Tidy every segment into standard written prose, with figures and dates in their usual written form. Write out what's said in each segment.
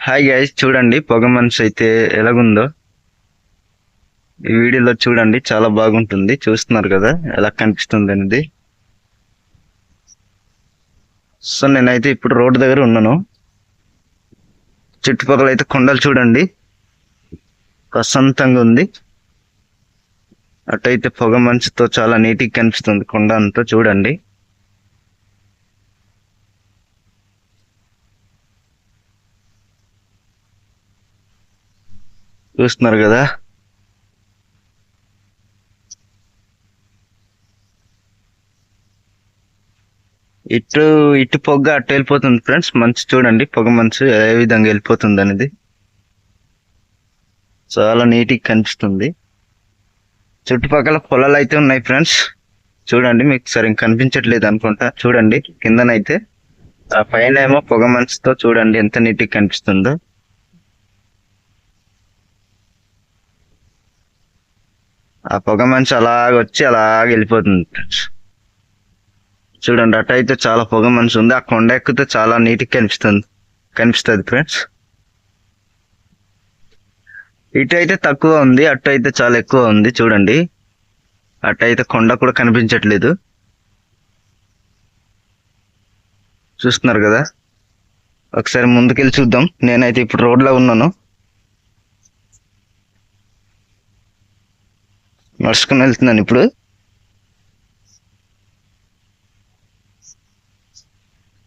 Hi guys, చూడండి పొగ మంచు అయితే ఎలాగుందో ఈ వీడియోలో చూడండి. చాలా బాగుంటుంది. చూస్తున్నారు కదా ఎలా కనిపిస్తుంది అనేది. సో నేనైతే ఇప్పుడు రోడ్డు దగ్గర ఉన్నాను. చుట్టుపక్కల అయితే కొండలు చూడండి, ప్రశాంతంగా ఉంది. అటైతే పొగ మంచుతో చాలా నీట్గా కనిపిస్తుంది కొండ అంతా. చూడండి, చూస్తున్నారు కదా. ఇటు ఇటు పొగ అటు వెళ్ళిపోతుంది ఫ్రెండ్స్. మంచు చూడండి, పొగ మంచు ఏ విధంగా వెళ్ళిపోతుంది అనేది చాలా నీట్గా కనిపిస్తుంది. చుట్టుపక్కల పొలాలు అయితే ఉన్నాయి ఫ్రెండ్స్. చూడండి, మీకు సరిగ్గా కనిపించట్లేదు అనుకుంటా. చూడండి కిందనైతే, ఆ పైన ఏమో పొగ మంచుతో చూడండి ఎంత నీట్గా కనిపిస్తుందో. ఆ పొగ మంచు అలాగ వచ్చి అలాగ వెళ్ళిపోతుంది ఫ్రెండ్స్. చూడండి, అటు అయితే చాలా పొగ మంచు ఉంది. ఆ కొండ ఎక్కితే చాలా నీట్గా కనిపిస్తుంది ఫ్రెండ్స్. ఇటు అయితే తక్కువ ఉంది, అటు అయితే చాలా ఎక్కువ ఉంది. చూడండి, అటు అయితే కొండ కూడా కనిపించట్లేదు. చూస్తున్నారు కదా. ఒకసారి ముందుకెళ్ళి చూద్దాం. నేనైతే ఇప్పుడు రోడ్లో ఉన్నాను, నడుచుకుని వెళ్తున్నాను ఇప్పుడు.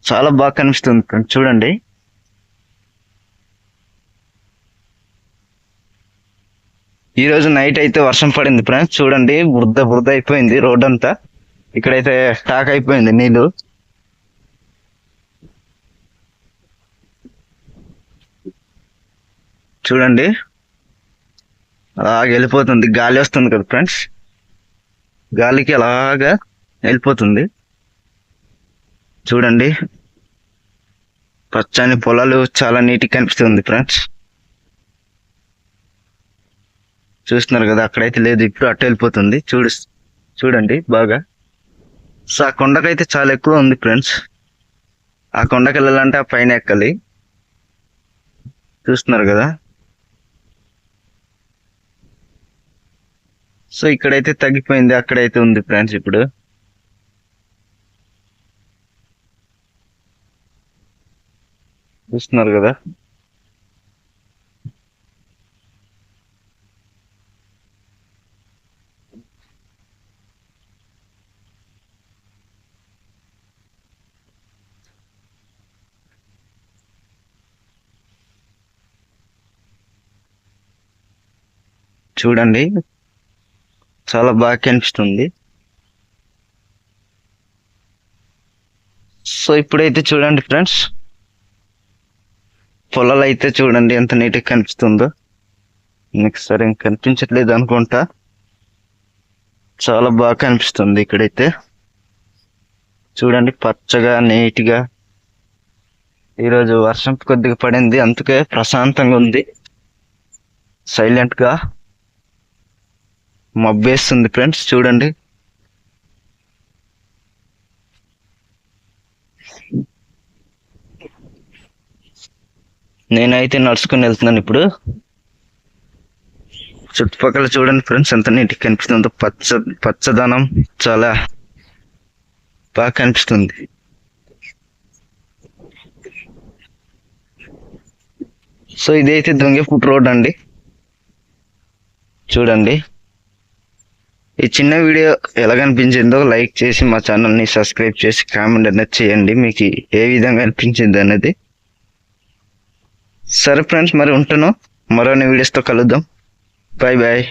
చాలా బాగా కనిపిస్తుంది ఫ్రెండ్స్. చూడండి, ఈ రోజు నైట్ అయితే వర్షం పడింది ఫ్రెండ్స్. చూడండి, బురద అయిపోయింది రోడ్ అంతా. ఇక్కడైతే స్టాక్ అయిపోయింది నీళ్ళు. చూడండి, అలాగ వెళ్ళిపోతుంది. గాలి వస్తుంది కదా ఫ్రెండ్స్, గాలికి అలాగా వెళ్ళిపోతుంది. చూడండి, పచ్చని పొలాలు చాలా నీట్గా కనిపిస్తుంది ఫ్రెండ్స్. చూస్తున్నారు కదా, అక్కడైతే లేదు, ఇప్పుడు అటు వెళ్ళిపోతుంది. చూడండి బాగా. సో ఆ కొండకైతే చాలా ఎక్కువ ఉంది ఫ్రెండ్స్. ఆ కొండకి వెళ్ళాలంటే ఆ పైన ఎక్కాలి. చూస్తున్నారు కదా. సో ఇక్కడైతే తగ్గిపోయింది, అక్కడైతే ఉంది ఫ్రెండ్స్ ఇప్పుడు. చూస్తున్నారు కదా. చూడండి, చాలా బాగా కనిపిస్తుంది. సో ఇప్పుడైతే చూడండి ఫ్రెండ్స్, పొలాలు అయితే చూడండి ఎంత నీట్గా కనిపిస్తుందో. మీకు సరే కనిపించట్లేదు అనుకుంటా. చాలా బాగా కనిపిస్తుంది ఇక్కడైతే. చూడండి, పచ్చగా నీట్గా. ఈరోజు వర్షం కొద్దిగా పడింది, అందుకే ప్రశాంతంగా ఉంది. సైలెంట్గా మబ్బేస్తుంది ఫ్రెండ్స్. చూడండి, నేనైతే నడుచుకుని వెళ్తున్నాను ఇప్పుడు. చుట్టుపక్కల చూడండి ఫ్రెండ్స్ ఎంత నీట్గా కనిపిస్తుందో. పచ్చదనం చాలా బాగా కనిపిస్తుంది. సో ఇదైతే దొంగెపుట్ రోడ్ అండి. చూడండి, ఈ చిన్న వీడియో ఎలా కనిపించిందో లైక్ చేసి మా ఛానల్ని సబ్స్క్రైబ్ చేసి కామెంట్ అనేది చేయండి, మీకు ఏ విధంగా అనిపించింది అనేది. సరే ఫ్రెండ్స్, మరి ఉంటాను. మరో వీడియోస్తో కలుద్దాం. Bye bye.